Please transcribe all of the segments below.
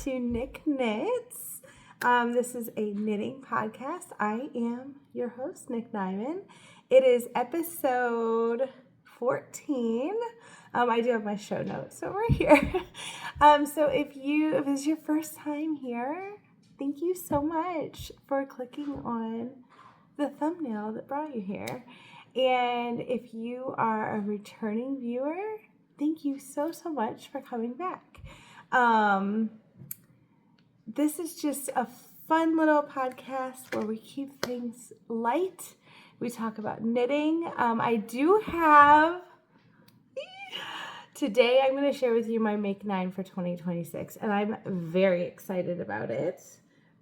to Nick Knits. This is a knitting podcast. I am your host, Nick Nyman. It is episode 14. I do have my show notes over here. So if this is your first time here, thank you so much for clicking on the thumbnail that brought you here. And if you are a returning viewer, thank you so much for coming back. This is just a fun little podcast where we keep things light. We talk about knitting. I do have, today I'm going to share with you my Make 9 for 2026, and I'm very excited about it.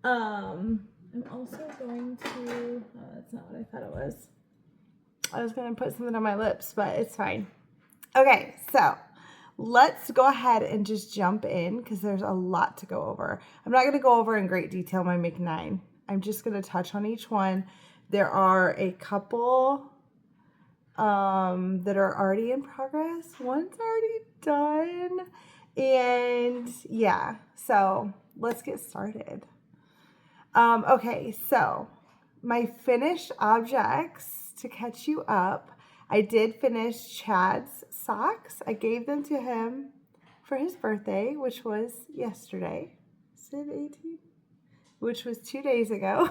I'm also going to, oh, that's not what I thought it was. I was going to put something on my lips, but it's fine. Okay, so let's go ahead and just jump in because there's a lot to go over. I'm not going to go over in great detail my Make 9. I'm just going to touch on each one. There are a couple that are already in progress. One's already done. And yeah, so let's get started. Okay, so my finished objects, to catch you up, I did finish Chad's socks. I gave them to him for his birthday, which was yesterday. Is it 18th? Which was 2 days ago.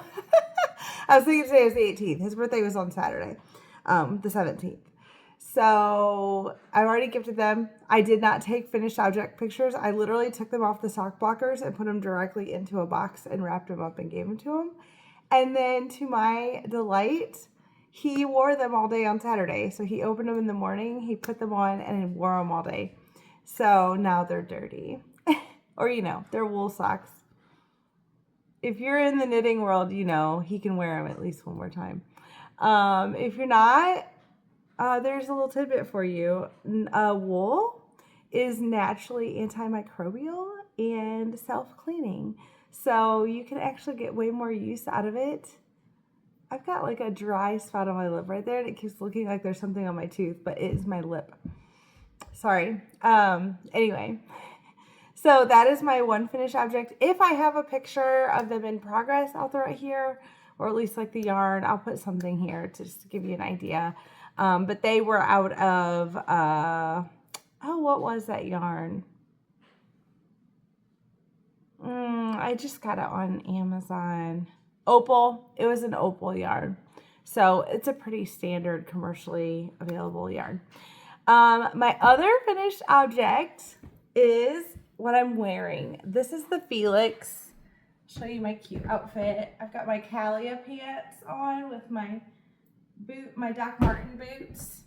I was thinking today was the 18th. His birthday was on Saturday, the 17th. So I already gifted them. I did not take finished object pictures. I literally took them off the sock blockers and put them directly into a box and wrapped them up and gave them to him. And then to my delight, he wore them all day on Saturday. So he opened them in the morning, he put them on, and wore them all day. So now they're dirty. Or, they're wool socks. If you're in the knitting world, he can wear them at least one more time. If you're not, there's a little tidbit for you. Wool is naturally antimicrobial and self-cleaning. So you can actually get way more use out of it. I've got like a dry spot on my lip right there, and it keeps looking like there's something on my tooth, but it is my lip. Sorry. Anyway, so that is my one finished object. If I have a picture of them in progress, I'll throw it here, or at least like the yarn. I'll put something here just to give you an idea. But they were out of, what was that yarn? I just got it on Amazon. Opal. It was an opal yarn. So it's a pretty standard commercially available yarn. My other finished object is what I'm wearing. This is the Felix. I'll show you my cute outfit. I've got my Calia pants on with my Doc Marten boots,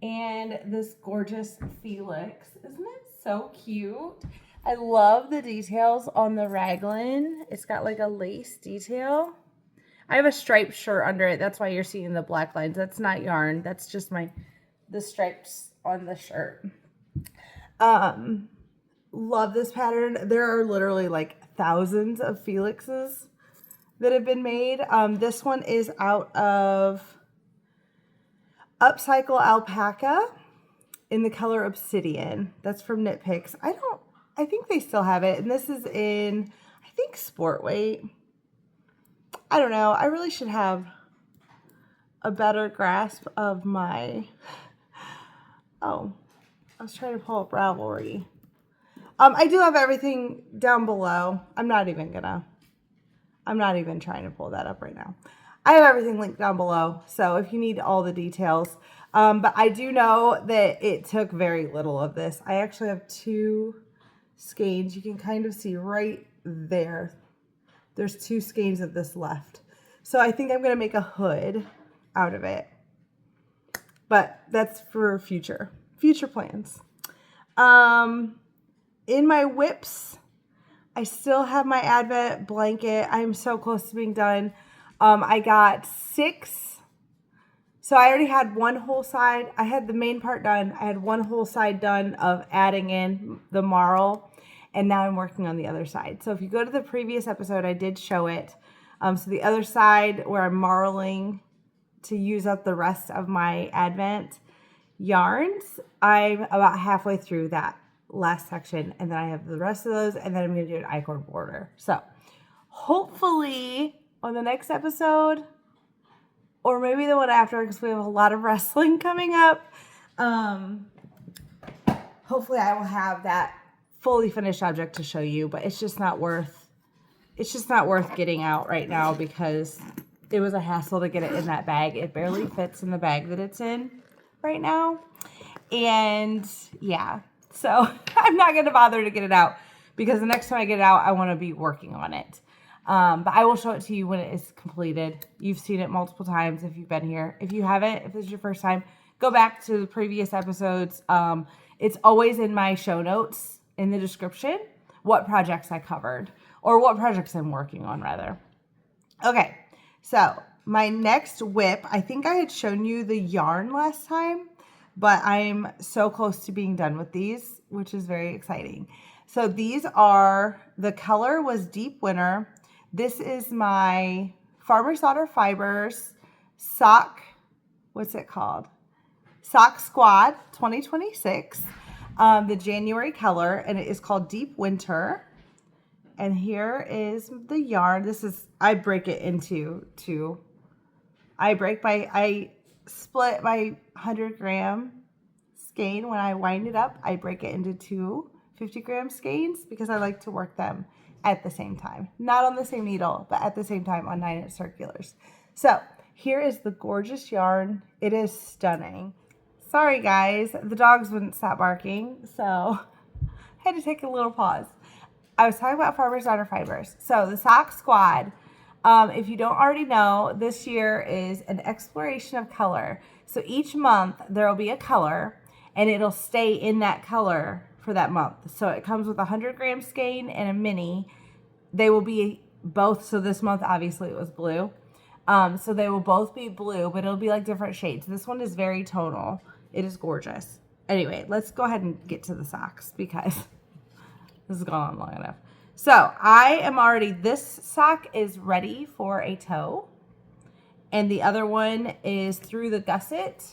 and this gorgeous Felix. Isn't it so cute? I love the details on the raglan. It's got like a lace detail. I have a striped shirt under it. That's why you're seeing the black lines. That's not yarn. That's just the stripes on the shirt. Love this pattern. There are literally like thousands of Felixes that have been made. This one is out of Upcycle Alpaca in the color Obsidian. That's from Knit Picks. I think they still have it. And this is in, I think, sport weight. I don't know. I really should have a better grasp of my, I was trying to pull up Ravelry. I do have everything down below. I'm not even trying to pull that up right now. I have everything linked down below, so if you need all the details. But I do know that it took very little of this. I actually have 2 skeins. You can kind of see right there. There's 2 skeins of this left. So I think I'm going to make a hood out of it. But that's for future plans. In my whips, I still have my Advent blanket. I'm so close to being done. I got 6. So I already had one whole side. I had the main part done. I had one whole side done of adding in the marl. And now I'm working on the other side. So if you go to the previous episode, I did show it. So the other side where I'm marling to use up the rest of my Advent yarns, I'm about halfway through that last section, and then I have the rest of those, and then I'm going to do an I-cord border. So hopefully on the next episode, or maybe the one after, because we have a lot of wrestling coming up, hopefully I will have that fully finished object to show you, but it's just not worth getting out right now because it was a hassle to get it in that bag. It barely fits in the bag that it's in right now. And yeah, so I'm not going to bother to get it out because the next time I get it out, I want to be working on it. But I will show it to you when it is completed. You've seen it multiple times if you've been here. If you haven't, if this is your first time, go back to the previous episodes. It's always in my show notes in the description what projects I covered, or what projects I'm working on rather. Okay, so my next whip, I think I had shown you the yarn last time, but I'm so close to being done with these, which is very exciting. So these are, the color was Deep Winter. This is my Farmer's Daughter Fibers sock, what's it called? Sock Squad 2026, the January color, and it is called Deep Winter. And here is the yarn. This is, I break it into two. I split my 100-gram skein. When I wind it up, I break it into two 50-gram skeins because I like to work them at the same time. Not on the same needle, but at the same time on 9-inch circulars. So here is the gorgeous yarn. It is stunning. Sorry guys, the dogs wouldn't stop barking, so I had to take a little pause. I was talking about Farmer's Daughter Fibers. So the Sock Squad, if you don't already know, this year is an exploration of color. So each month there will be a color and it'll stay in that color for that month. So it comes with a 100-gram skein and a mini. They will be both, so this month obviously it was blue. So they will both be blue, but it'll be like different shades. This one is very tonal. It is gorgeous. Anyway, let's go ahead and get to the socks because this has gone on long enough. So I am already, this sock is ready for a toe. And the other one is through the gusset.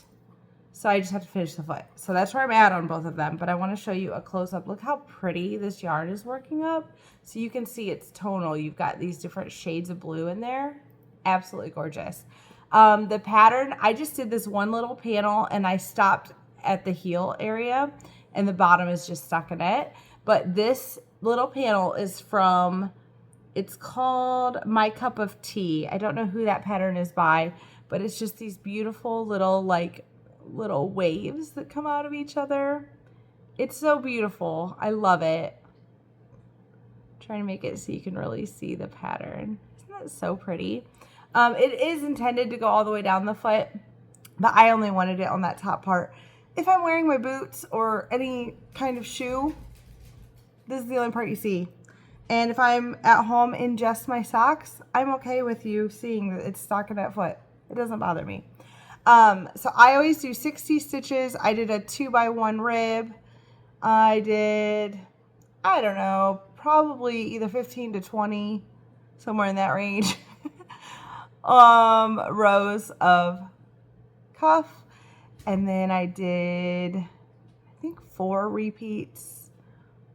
So I just have to finish the foot. So that's where I'm at on both of them. But I want to show you a close-up. Look how pretty this yarn is working up. So you can see it's tonal. You've got these different shades of blue in there. Absolutely gorgeous. The pattern, I just did this one little panel and I stopped at the heel area. And the bottom is just stockinette. But this little panel is from, it's called My Cup of Tea. I don't know who that pattern is by, but it's just these beautiful little waves that come out of each other. It's so beautiful. I love it. I'm trying to make it so you can really see the pattern. Isn't that so pretty? It is intended to go all the way down the foot, but I only wanted it on that top part. If I'm wearing my boots or any kind of shoe, this is the only part you see. And if I'm at home in just my socks, I'm okay with you seeing that it's stockinette foot. It doesn't bother me. So I always do 60 stitches. I did a 2x1 rib. I did, I don't know, probably either 15 to 20, somewhere in that range, rows of cuff. And then I did, I think 4 repeats.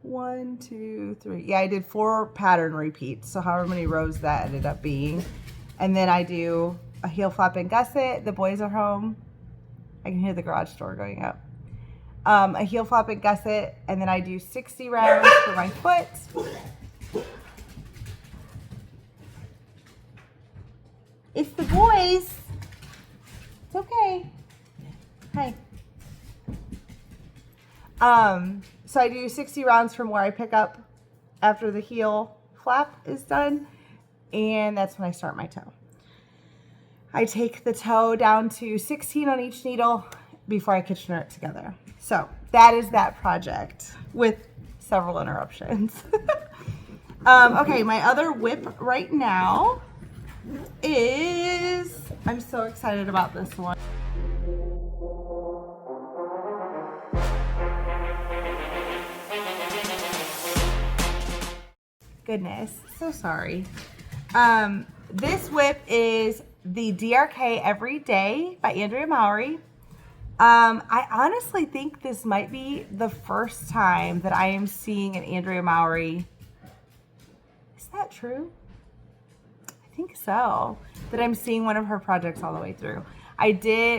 1, 2, 3. Yeah, I did 4 pattern repeats. So however many rows that ended up being. And then I do a heel flap and gusset. The boys are home. I can hear the garage door going up. A heel flap and gusset. And then I do 60 rounds for my foot. It's the boys. It's okay. Hi. So I do 60 rounds from where I pick up after the heel flap is done. And that's when I start my toe. I take the toe down to 16 on each needle before I Kitchener it together. So that is that project with several interruptions. Okay, my other whip right now is, I'm so excited about this one. Goodness, so sorry. This whip is the DRK Every Day by Andrea Mowry. I honestly think this might be the first time that I am seeing an Andrea Mowry. Is that true? I think so. That I'm seeing one of her projects all the way through. I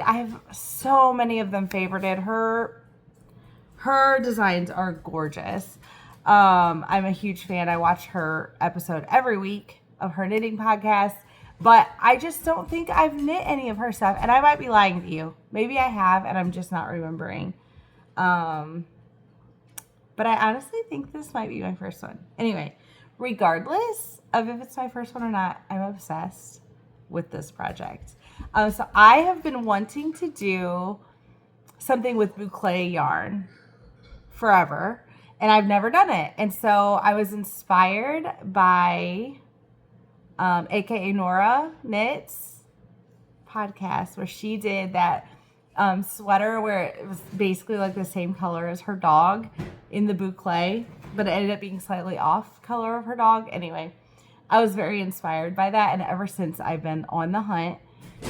have so many of them favorited. Her designs are gorgeous. I'm a huge fan. I watch her episode every week of her knitting podcast, but I just don't think I've knit any of her stuff. And I might be lying to you. Maybe I have, and I'm just not remembering. But I honestly think this might be my first one. Anyway, regardless of if it's my first one or not, I'm obsessed with this project. So I have been wanting to do something with boucle yarn forever, and I've never done it. And so I was inspired by aka Nora Knits podcast, where she did that sweater where it was basically like the same color as her dog in the boucle, but it ended up being slightly off color of her dog. Anyway, I was very inspired by that, and ever since I've been on the hunt,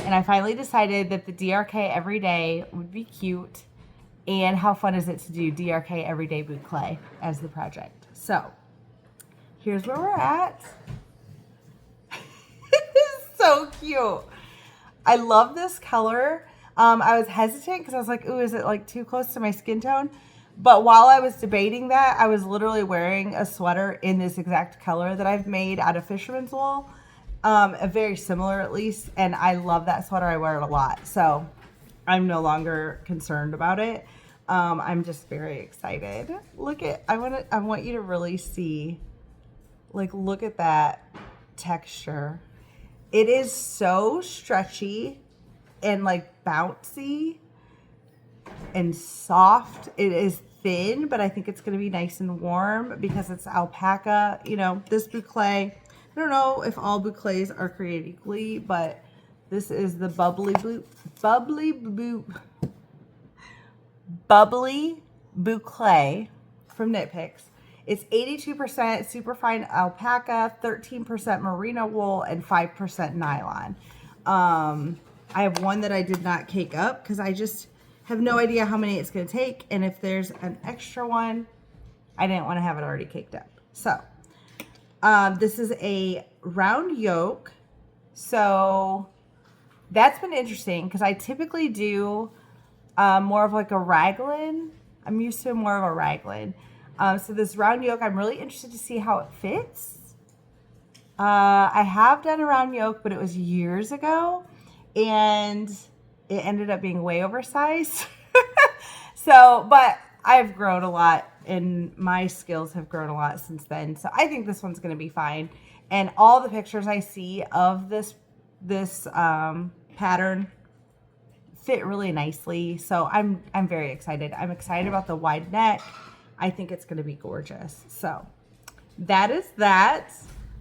and I finally decided that the DRK every day would be cute. And how fun is it to do DRK Everyday Boucle as the project? So, here's where we're at. It's so cute. I love this color. I was hesitant because I was like, ooh, is it like too close to my skin tone? But while I was debating that, I was literally wearing a sweater in this exact color that I've made out of fisherman's wool. A very similar at least. And I love that sweater. I wear it a lot. So, I'm no longer concerned about it. I'm just very excited. I want you to really see, like, look at that texture. It is so stretchy and like bouncy and soft. It is thin, but I think it's going to be nice and warm because it's alpaca. You know, this boucle, I don't know if all boucles are created equally, but this is the bubbly boucle from Knit Picks. It's 82% superfine alpaca, 13% merino wool, and 5% nylon. I have one that I did not cake up because I just have no idea how many it's going to take. And if there's an extra one, I didn't want to have it already caked up. So this is a round yoke. So that's been interesting because I typically do more of like a raglan. I'm used to more of a raglan. So this round yoke, I'm really interested to see how it fits. I have done a round yoke, but it was years ago, and it ended up being way oversized. So, but I've grown a lot, and my skills have grown a lot since then. So I think this one's going to be fine. And all the pictures I see of this pattern fit really nicely. So I'm very excited. I'm excited about the wide neck. I think it's going to be gorgeous. So that is that.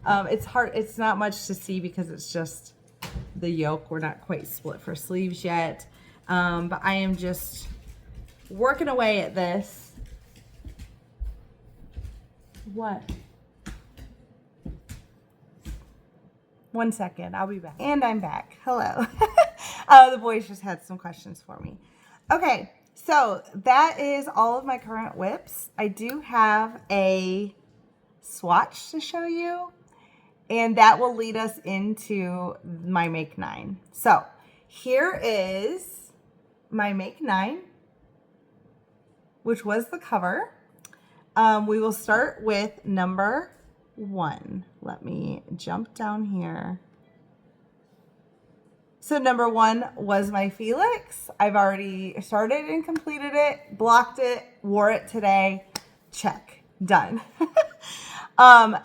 It's hard. It's not much to see because it's just the yoke. We're not quite split for sleeves yet. But I am just working away at this. What? 1 second. I'll be back. And I'm back. Hello. The boys just had some questions for me. Okay. So that is all of my current whips. I do have a swatch to show you, and that will lead us into my Make 9. So here is my Make 9, which was the cover. We will start with number 1. Let me jump down here. So number 1 was my Felix. I've already started and completed it, blocked it, wore it today. Check. Done.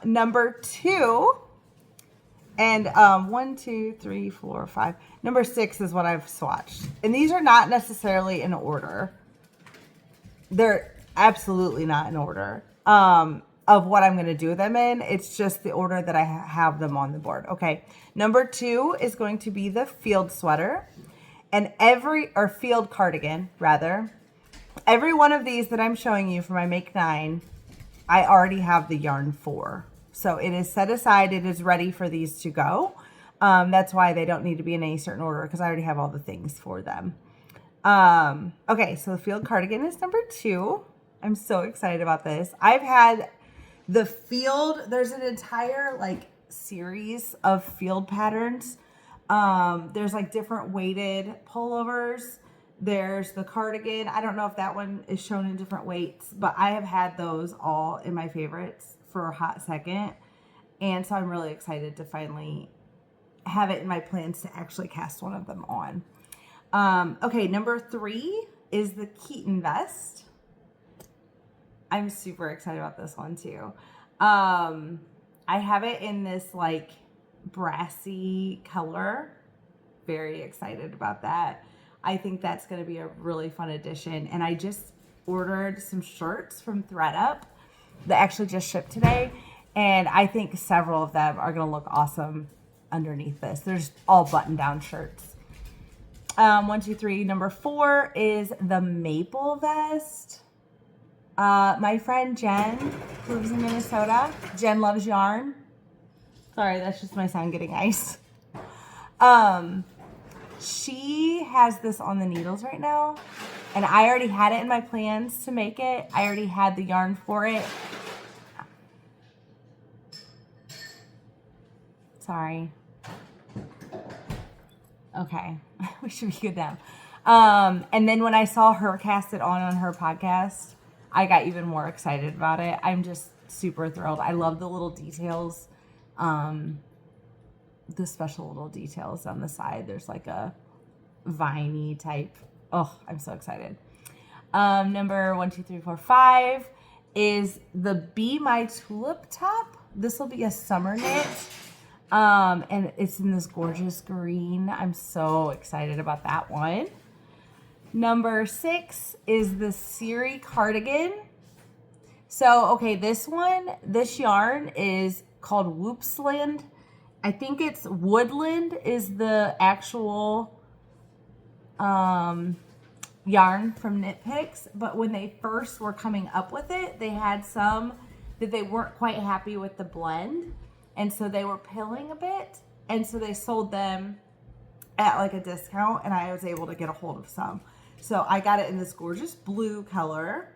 Number 2, and 1, 2, 3, 4, 5. Number 6 is what I've swatched. And these are not necessarily in order. They're absolutely not in order of what I'm going to do them in. It's just the order that I have them on the board. Okay. Number 2 is going to be the field sweater, and or field cardigan rather. Every one of these that I'm showing you for my Make 9, I already have the yarn for. So it is set aside. It is ready for these to go. That's why they don't need to be in any certain order, because I already have all the things for them. Okay, so the field cardigan is number 2. I'm so excited about this. I've had the field, there's an entire like series of field patterns. There's like different weighted pullovers. There's the cardigan. I don't know if that one is shown in different weights, but I have had those all in my favorites for a hot second. And so I'm really excited to finally have it in my plans to actually cast one of them on. Okay, number 3 is the Keaton vest. I'm super excited about this one too. I have it in this like brassy color. Very excited about that. I think that's going to be a really fun addition. And I just ordered some shirts from ThredUp that actually just shipped today. And I think several of them are going to look awesome underneath this. There's all button-down shirts. 1, 2, 3. Number 4 is the maple vest. My friend Jen, who lives in Minnesota, Jen loves yarn. Sorry, that's just my son getting ice. She has this on the needles right now, and I already had it in my plans to make it. I already had the yarn for it. Sorry. Okay, we should be good now. And then when I saw her cast it on her podcast, I got even more excited about it. I'm just super thrilled. I love the little details, the special little details on the side. There's like a viney type. Oh, I'm so excited. Number 1, 2, 3, 4, 5 is the Be My Tulip top. This will be a summer knit. And it's in this gorgeous green. I'm so excited about that one. Number 6 is the Siri cardigan. So, okay, this yarn is called Whoopsland. I think it's Woodland is the actual yarn from Knit Picks. But when they first were coming up with it, they had some that they weren't quite happy with the blend. And so they were pilling a bit. And so they sold them at like a discount, and I was able to get a hold of some. So I got it in this gorgeous blue color.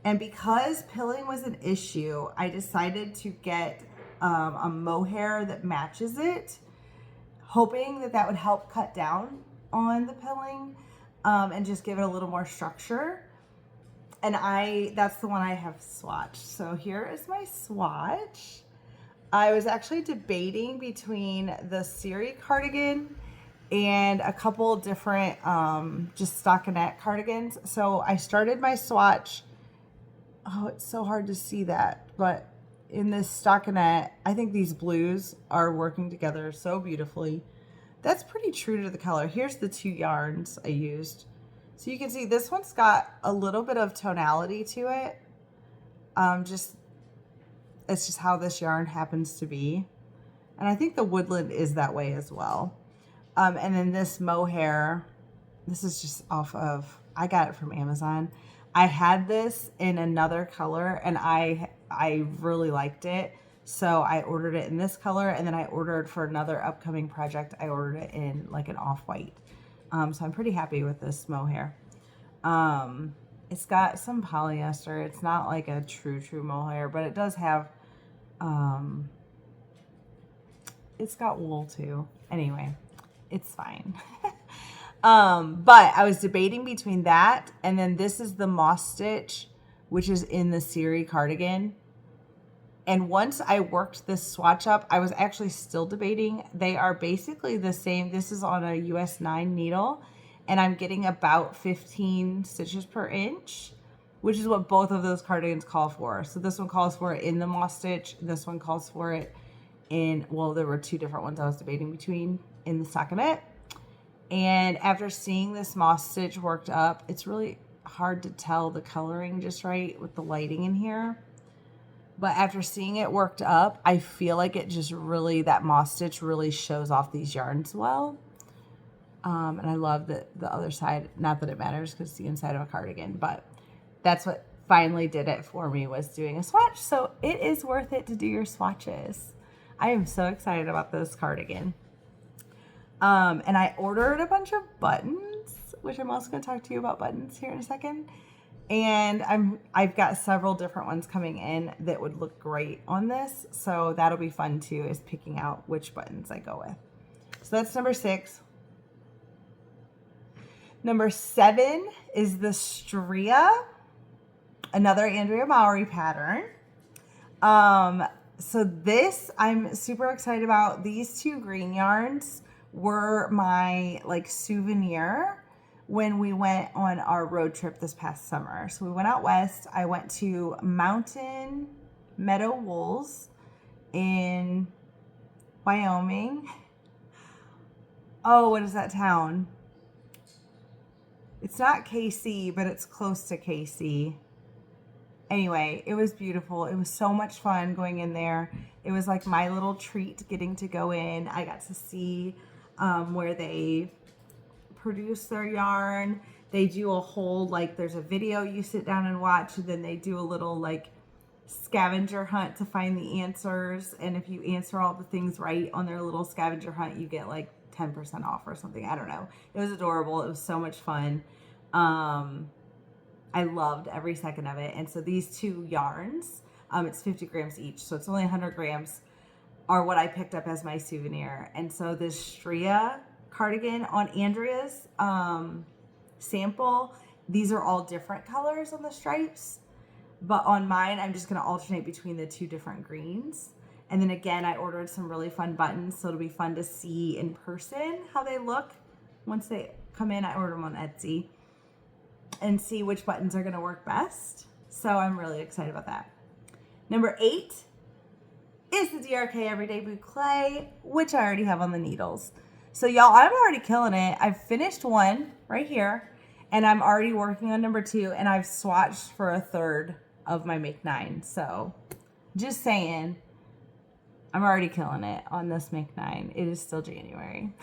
And because pilling was an issue, I decided to get a mohair that matches it, hoping that that would help cut down on the pilling and just give it a little more structure. And that's the one I have swatched. So here is my swatch. I was actually debating between the Siri cardigan and a couple different just stockinette cardigans. So I started my swatch. Oh, it's so hard to see that. But in this stockinette, I think these blues are working together so beautifully. That's pretty true to the color. Here's the 2 yarns I used. So you can see this one's got a little bit of tonality to it. It's just how this yarn happens to be. And I think the Woodland is that way as well. And then this mohair, this is just I got it from Amazon. I had this in another color and I really liked it. So I ordered it in this color, and then I ordered for another upcoming project, I ordered it in like an off-white. So I'm pretty happy with this mohair. It's got some polyester. It's not like a true mohair, but it does have, it's got wool too. Anyway, it's fine. But I was debating between that and then this is the moss stitch, which is in the Siri cardigan. And once I worked this swatch up, I was actually still debating. They are basically the same. This is on a US 9 needle, and I'm getting about 15 stitches per inch, which is what both of those cardigans call for. So this one calls for it in the moss stitch. This one calls for it in, well, there were 2 different ones I was debating between in the stockinette. And after seeing this moss stitch worked up, it's really hard to tell the coloring just right with the lighting in here. But after seeing it worked up, I feel like it just really, that moss stitch really shows off these yarns well. And I love that the other side, not that it matters because it's the inside of a cardigan, but that's what finally did it for me, was doing a swatch. So it is worth it to do your swatches. I am so excited about this cardigan. And I ordered a bunch of buttons, which I'm also going to talk to you about buttons here in a second. And I've got several different ones coming in that would look great on this. So that'll be fun too, is picking out which buttons I go with. So that's number 6. Number 7 is the Stria, another Andrea Mowry pattern. So this I'm super excited about. These 2 green yarns were my like souvenir when we went on our road trip this past summer. So we went out west. I went to Mountain Meadow Wools in Wyoming. Oh, what is that town? It's not KC, but it's close to KC. Anyway, it was beautiful. It was so much fun going in there. It was like my little treat getting to go in. I got to see where they produce their yarn. They do a whole, like, there's a video you sit down and watch, and then they do a little like scavenger hunt to find the answers. And if you answer all the things right on their little scavenger hunt, you get like 10% off or something. I don't know. It was adorable. It was so much fun. I loved every second of it. And so these 2 yarns, it's 50 grams each, so it's only 100 grams, are what I picked up as my souvenir. And so this Stria cardigan on Andrea's sample, these are all different colors on the stripes, but on mine I'm just going to alternate between the 2 different greens. And then again, I ordered some really fun buttons, so it'll be fun to see in person how they look once they come in. I ordered them on Etsy, and see which buttons are going to work best. So I'm really excited about that. Number 8 is the DRK Everyday Boucle, which I already have on the needles. So y'all, I'm already killing it. I've finished 1 right here, and I'm already working on number 2, and I've swatched for a third of my Make 9. So just saying, I'm already killing it on this Make 9. It is still January.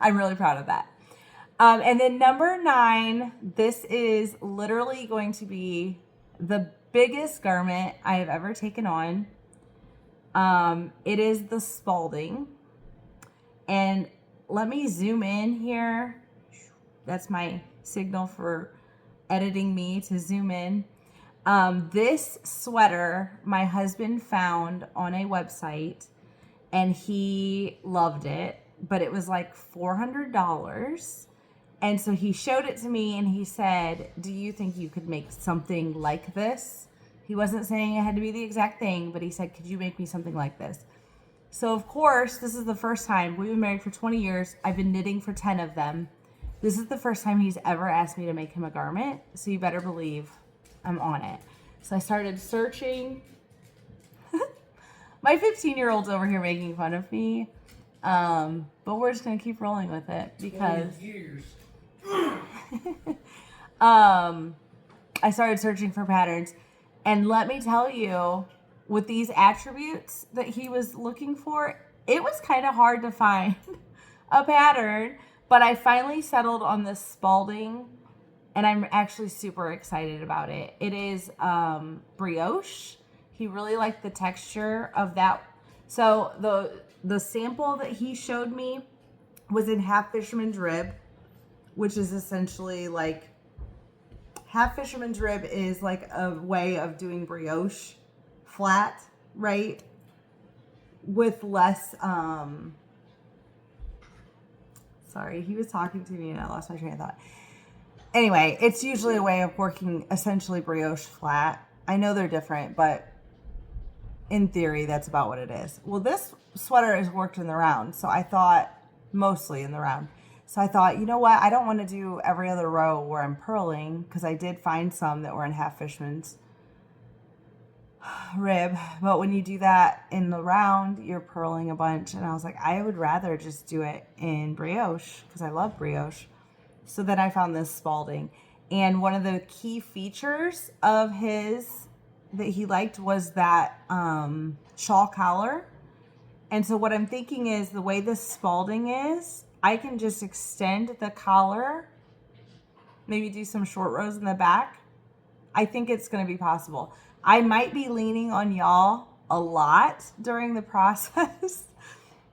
I'm really proud of that. And then number 9, this is literally going to be the biggest garment I have ever taken on. It is the Spalding. And let me zoom in here. That's my signal for editing me to zoom in. This sweater my husband found on a website, and he loved it, but it was like $400. And so he showed it to me and he said, do you think you could make something like this? He wasn't saying it had to be the exact thing, but he said, could you make me something like this? So of course, this is the first time. We've been married for 20 years. I've been knitting for 10 of them. This is the first time he's ever asked me to make him a garment. So you better believe I'm on it. So I started searching. My 15-year-old's over here making fun of me. But we're just going to keep rolling with it because I started searching for patterns. And let me tell you, with these attributes that he was looking for, it was kind of hard to find a pattern. But I finally settled on this Spalding, and I'm actually super excited about it. It is brioche. He really liked the texture of that. So the sample that he showed me was in half fisherman's rib, which is essentially like, half fisherman's rib is like a way of doing brioche flat, right? With less, sorry, he was talking to me and I lost my train of thought. Anyway, it's usually a way of working essentially brioche flat. I know they're different, but in theory, that's about what it is. Well, this sweater is worked in the round, so I thought, mostly in the round. So I thought, you know what? I don't want to do every other row where I'm purling, because I did find some that were in half fisherman's rib. But when you do that in the round, you're purling a bunch. And I was like, I would rather just do it in brioche, because I love brioche. So then I found this Spalding. And one of the key features of his that he liked was that shawl collar. And so what I'm thinking is, the way this Spalding is, I can just extend the collar, maybe do some short rows in the back. I think it's going to be possible. I might be leaning on y'all a lot during the process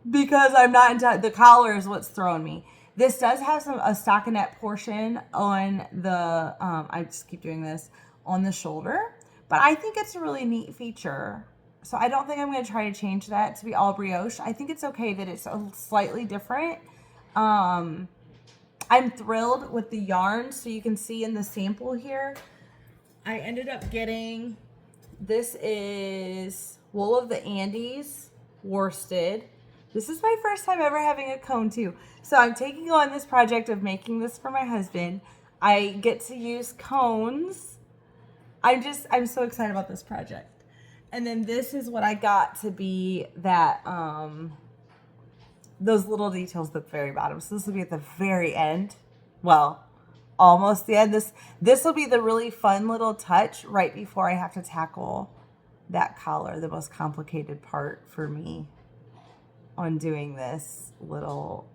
because I'm not into the collar is what's throwing me. This does have a stockinette portion on the, I just keep doing this, on the shoulder. But I think it's a really neat feature. So I don't think I'm going to try to change that to be all brioche. I think it's okay that it's a slightly different. I'm thrilled with the yarn. So you can see in the sample here, I ended up getting, this is Wool of the Andes worsted. This is my first time ever having a cone too. So I'm taking on this project of making this for my husband. I get to use cones. I'm so excited about this project. And then this is what I got to be that, those little details at the very bottom. So this will be at the very end. Well, almost the end. This will be the really fun little touch right before I have to tackle that collar, the most complicated part for me on doing this little,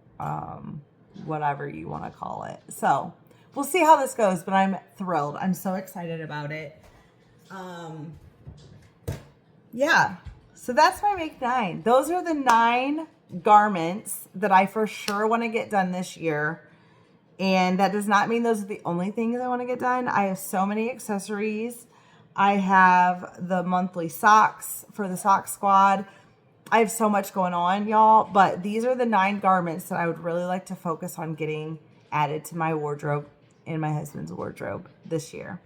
whatever you want to call it. So we'll see how this goes, but I'm thrilled. I'm so excited about it. Yeah, so that's my make 9. Those are the 9 garments that I for sure want to get done this year. And that does not mean those are the only things I want to get done. I have so many accessories. I have the monthly socks for the sock squad. I have so much going on, y'all. But these are the 9 garments that I would really like to focus on getting added to my wardrobe and my husband's wardrobe this year.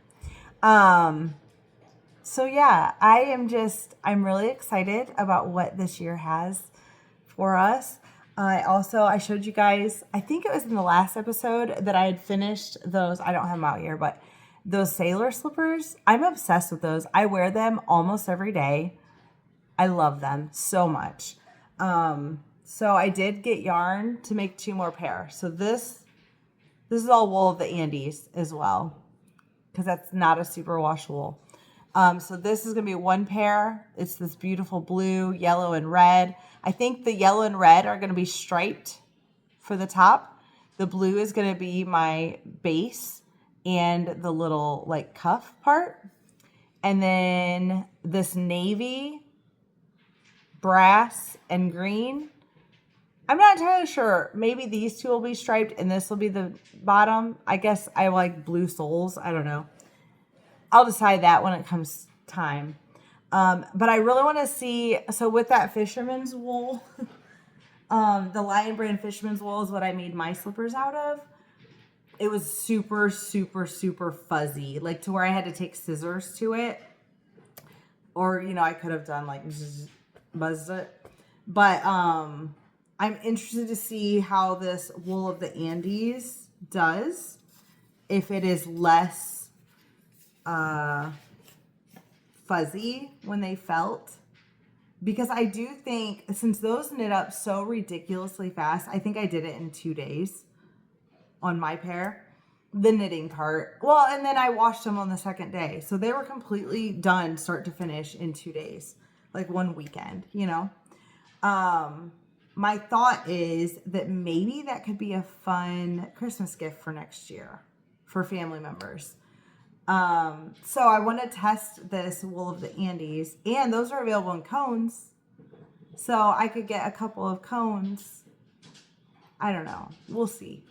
So yeah, I'm really excited about what this year has for us. I showed you guys, I think it was in the last episode that I had finished those. I don't have them out here, but those sailor slippers, I'm obsessed with those. I wear them almost every day. I love them so much. So I did get yarn to make 2 more pair. So this is all Wool of the Andes as well, because that's not a superwash wool. So this is going to be 1 pair. It's this beautiful blue, yellow, and red. I think the yellow and red are going to be striped for the top. The blue is going to be my base and the little like cuff part. And then this navy, brass, and green. I'm not entirely sure. Maybe these 2 will be striped and this will be the bottom. I guess I like blue soles. I don't know. I'll decide that when it comes time. But I really want to see, so with that fisherman's wool, the Lion Brand fisherman's wool is what I made my slippers out of. It was super, super, super fuzzy, like to where I had to take scissors to it. Or, I could have done like buzzed it. But I'm interested to see how this Wool of the Andes does. If it is less fuzzy when they felt, because I do think since those knit up so ridiculously fast, I think I did it in 2 days on my pair, the knitting part. Well, and then I washed them on the second day, so they were completely done start to finish in 2 days, like one weekend. My thought is that maybe that could be a fun Christmas gift for next year for family members. So I want to test this Wool of the Andes, and those are available in cones. So I could get a couple of cones. I don't know. We'll see.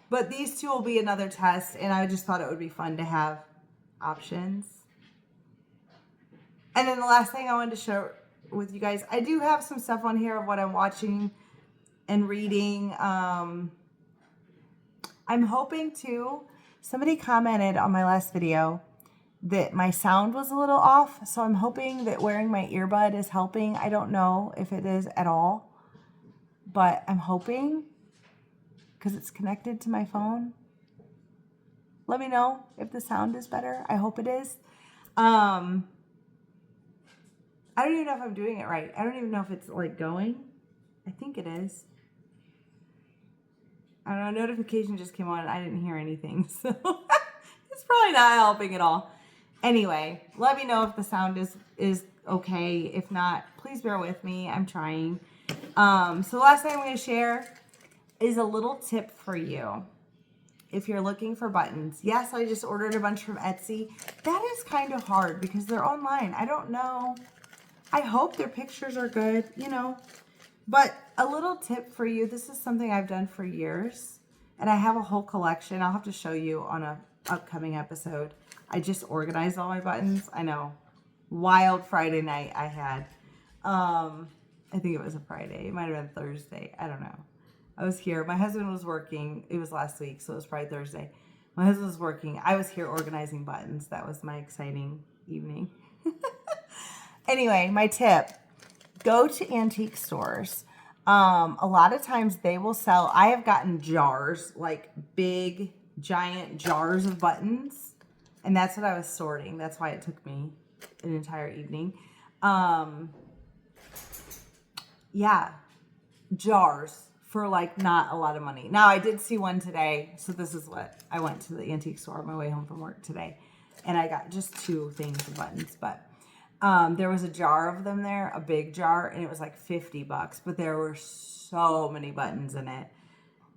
But these 2 will be another test, and I just thought it would be fun to have options. And then the last thing I wanted to share with you guys, I do have some stuff on here of what I'm watching and reading. I'm hoping to. Somebody commented on my last video that my sound was a little off, so I'm hoping that wearing my earbud is helping. I don't know if it is at all, but I'm hoping because it's connected to my phone. Let me know if the sound is better. I hope it is. I don't even know if I'm doing it right. I don't even know if it's like going. I think it is. I don't know, a notification just came on and I didn't hear anything, so it's probably not helping at all. Anyway, let me know if the sound is okay. If not, please bear with me. I'm trying. So the last thing I'm going to share is a little tip for you. If you're looking for buttons. Yes, I just ordered a bunch from Etsy. That is kind of hard because they're online. I don't know. I hope their pictures are good, But a little tip for you, this is something I've done for years, and I have a whole collection. I'll have to show you on a upcoming episode. I just organized all my buttons. I know. Wild Friday night I had. I think it was a Friday. It might have been Thursday. I don't know. I was here. My husband was working. It was last week, so it was probably Thursday. My husband was working. I was here organizing buttons. That was my exciting evening. Anyway, my tip. Go to antique stores. A lot of times they will sell, I have gotten jars, like big, giant jars of buttons. And that's what I was sorting. That's why it took me an entire evening. Yeah, jars for like not a lot of money. Now I did see one today. So this is what I went to the antique store on my way home from work today. And I got just 2 things of buttons, but there was a jar of them there, a big jar, and it was like $50, but there were so many buttons in it.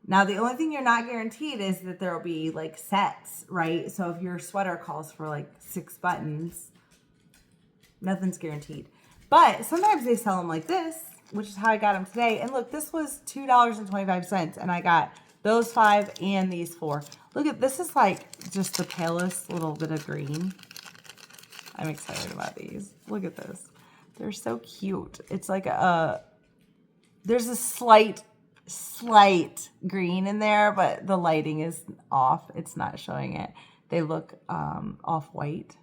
Now, the only thing you're not guaranteed is that there will be like sets, right? So if your sweater calls for like 6 buttons, nothing's guaranteed. But sometimes they sell them like this, which is how I got them today. And look, this was $2.25, and I got those 5 and these 4. Look at this, is like just the palest little bit of green. I'm excited about these. Look at this. They're so cute. It's like there's a slight green in there, but the lighting is off. It's not showing it. They look off-white.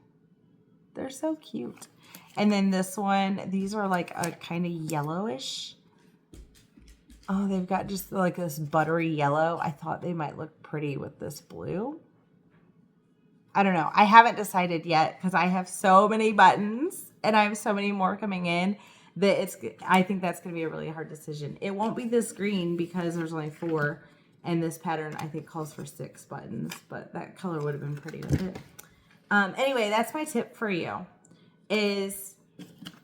They're so cute. And then this one, these are like a kind of yellowish. Oh, they've got just like this buttery yellow. I thought they might look pretty with this blue. I don't know. I haven't decided yet because I have so many buttons and I have so many more coming in that I think that's going to be a really hard decision. It won't be this green because there's only 4, and this pattern I think calls for 6 buttons, but that color would have been pretty with it. Anyway, that's my tip for you, is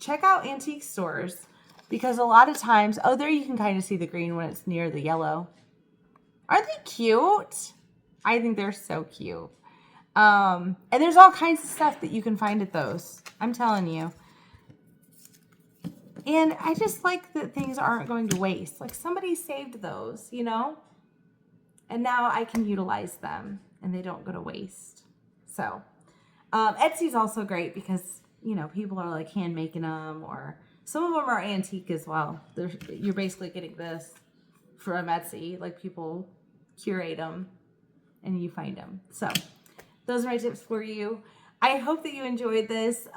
check out antique stores, because a lot of times, oh, there you can kind of see the green when it's near the yellow. Aren't they cute? I think they're so cute. And there's all kinds of stuff that you can find at those. I'm telling you. And I just like that things aren't going to waste. Like somebody saved those, you know? And now I can utilize them and they don't go to waste. So, Etsy's also great because, you know, people are like hand making them, or some of them are antique as well. You're basically getting this from Etsy. Like people curate them and you find them. So those are my tips for you. I hope that you enjoyed this.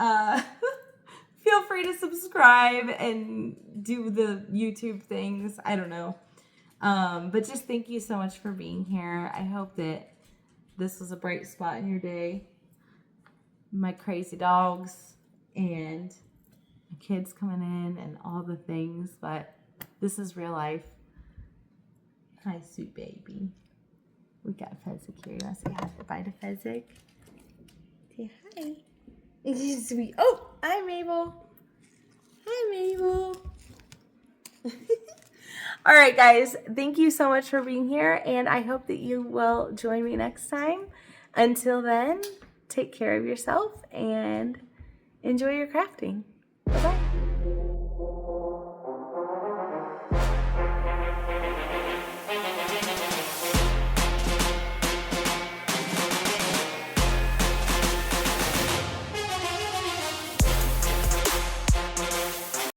Feel free to subscribe and do the YouTube things. I don't know. But just thank you so much for being here. I hope that this was a bright spot in your day. My crazy dogs and my kids coming in and all the things. But this is real life. Hi, sweet baby. We got Fezzik here. You want to say hi to Fezzik? Say hi. He's sweet. Oh, hi, Mabel. Hi, Mabel. All right, guys. Thank you so much for being here, and I hope that you will join me next time. Until then, take care of yourself and enjoy your crafting.